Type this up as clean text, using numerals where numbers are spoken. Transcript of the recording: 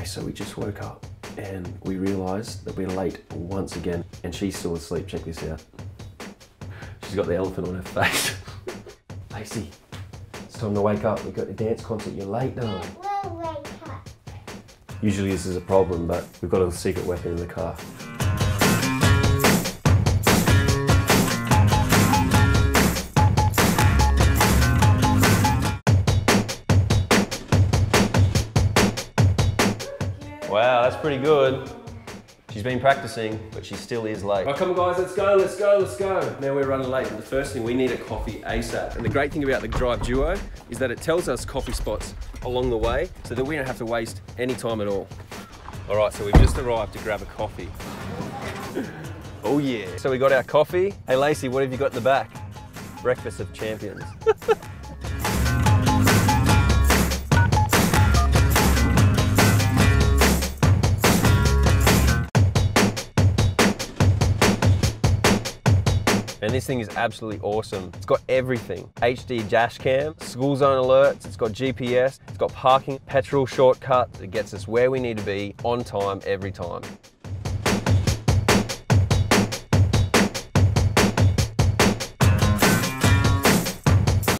Okay, so we just woke up and we realised that we're late once again, and she's still asleep. Check this out. She's got the elephant on her face. Lacey, it's time to wake up. We've got the dance concert. You're late now. We'll wake up. Usually this is a problem, but we've got a secret weapon in the car. Wow, that's pretty good. She's been practicing, but she still is late. Right, come on guys, let's go, let's go, let's go. Now we're running late, but the first thing, we need a coffee ASAP. And the great thing about the Drive Duo is that it tells us coffee spots along the way so that we don't have to waste any time at all. All right, so we've just arrived to grab a coffee. Oh yeah. So we got our coffee. Hey Lacey, what have you got in the back? Breakfast of champions. And this thing is absolutely awesome. It's got everything. HD dash cam, school zone alerts, it's got GPS, it's got parking, petrol shortcuts. It gets us where we need to be on time every time.